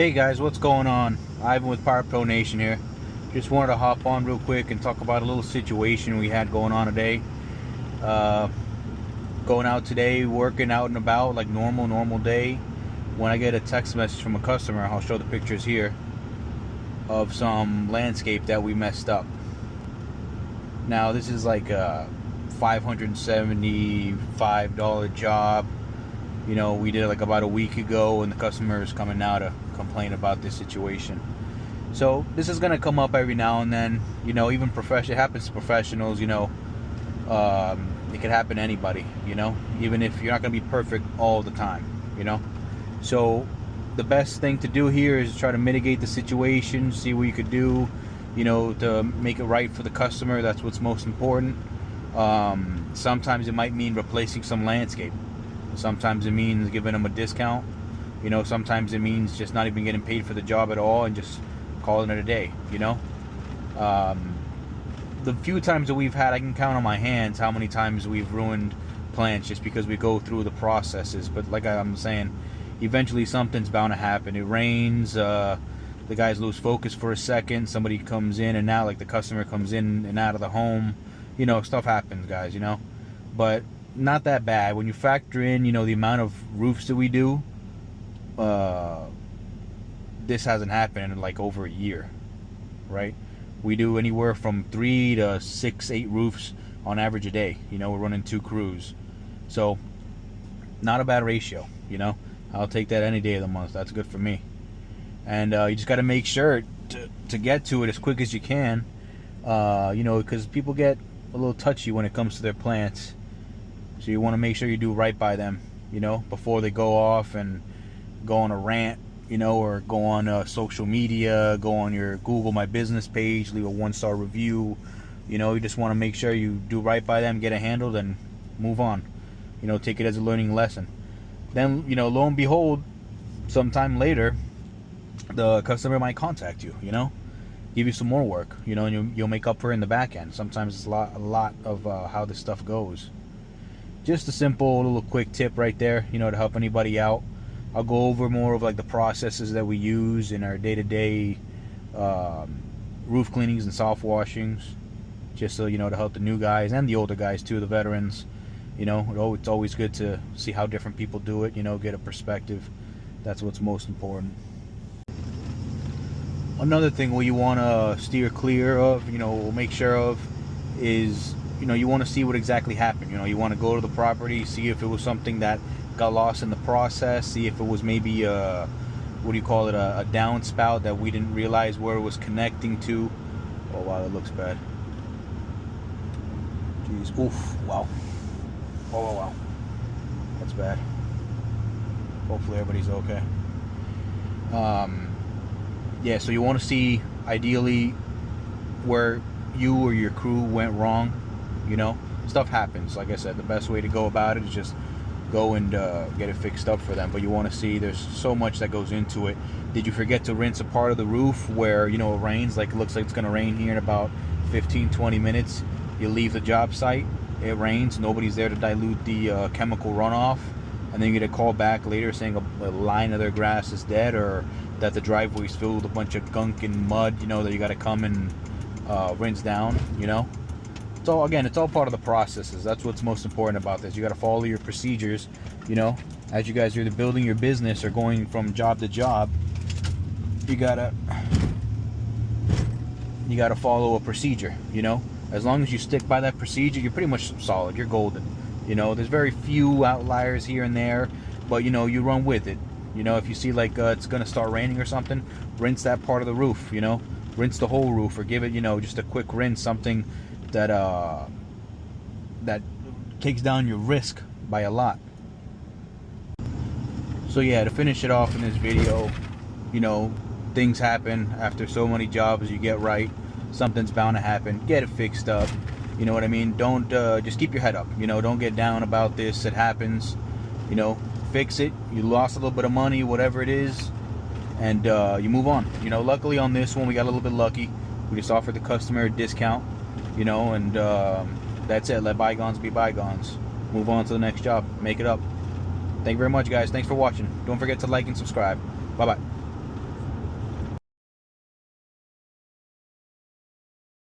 Hey guys, what's going on? Ivan with Power Pro Nation here. Just wanted to hop on real quick and talk about a little situation we had going on today. Going out today, working out and about like normal day. When I get a text message from a customer, I'll show the pictures here of some landscape that we messed up. Now this is like a $575 job. You know, we did it like about a week ago, and the customer is coming now to complain about this situation. So this is gonna come up every now and then. You know, even it happens to professionals. You know, it could happen to anybody. You know, even if you're not gonna be perfect all the time. You know, so the best thing to do here is try to mitigate the situation, see what you could do. You know, to make it right for the customer. That's what's most important. Sometimes it might mean replacing some landscape. Sometimes it means giving them a discount. You know, sometimes it means just not even getting paid for the job at all and just calling it a day, you know. The few times that we've had, I can count on my hands how many times we've ruined plants just because we go through the processes. But like I'm saying, eventually something's bound to happen. It rains, the guys lose focus for a second, somebody comes in and out, like the customer comes in and out of the home. You know, stuff happens, guys, you know. But not that bad when you factor in, you know, the amount of roofs that we do. This hasn't happened in like over a year, right? We do anywhere from 3 to 6, 8 roofs on average a day. You know, we're running 2 crews, so not a bad ratio. You know, I'll take that any day of the month. That's good for me. And you just got to make sure to get to it as quick as you can. You know, because people get a little touchy when it comes to their plants. So you want to make sure you do right by them, you know, before they go off and go on a rant, you know, or go on social media, go on your Google My Business page, leave a 1-star review. You know, you just want to make sure you do right by them, get it handled, and move on. You know, take it as a learning lesson. Then, you know, lo and behold, sometime later, the customer might contact you, you know, give you some more work, you know, and you'll make up for it in the back end. Sometimes it's a lot of how this stuff goes. Just a simple little quick tip right there, you know, to help anybody out. I'll go over more of like the processes that we use in our day-to-day roof cleanings and soft washings, just so, you know, to help the new guys and the older guys too, the veterans. You know, it's always good to see how different people do it, you know, get a perspective. That's what's most important. Another thing what you want to steer clear of, you know, make sure of, is, you know, you want to see what exactly happened. You know, you want to go to the property, see if it was something that got lost in the process, see if it was maybe a, what do you call it, a downspout that we didn't realize where it was connecting to. Oh wow, that looks bad. Jeez, oof, wow. Oh wow, that's bad. Hopefully everybody's okay. Yeah, so you want to see ideally where you or your crew went wrong. You know, stuff happens. Like I said, the best way to go about it is just go and get it fixed up for them. But you want to see, there's so much that goes into it. Did you forget to rinse a part of the roof where, you know, it rains? Like, it looks like it's going to rain here in about 15-20 minutes. You leave the job site, it rains, nobody's there to dilute the chemical runoff, and then you get a call back later saying a line of their grass is dead, or that the driveway's filled with a bunch of gunk and mud, you know, that you got to come and rinse down, you know. It's all, again, it's all part of the processes. That's what's most important about this. You got to follow your procedures, you know, as you guys are either building your business or going from job to job. You gotta follow a procedure, you know. As long as you stick by that procedure, you're pretty much solid. You're golden, you know. There's very few outliers here and there, but you know, you run with it. You know, if you see like it's gonna start raining or something, rinse that part of the roof, you know, rinse the whole roof, or give it, you know, just a quick rinse, something that that takes down your risk by a lot. So yeah, to finish it off in this video, you know, things happen after so many jobs you get right. Something's bound to happen. Get it fixed up. You know what I mean? Don't just keep your head up. You know, don't get down about this. It happens. You know, fix it. You lost a little bit of money, whatever it is, and you move on. You know, luckily on this one we got a little bit lucky. We just offered the customer a discount. You know, and that's it. Let bygones be bygones. Move on to the next job. Make it up. Thank you very much, guys. Thanks for watching. Don't forget to like and subscribe. Bye-bye.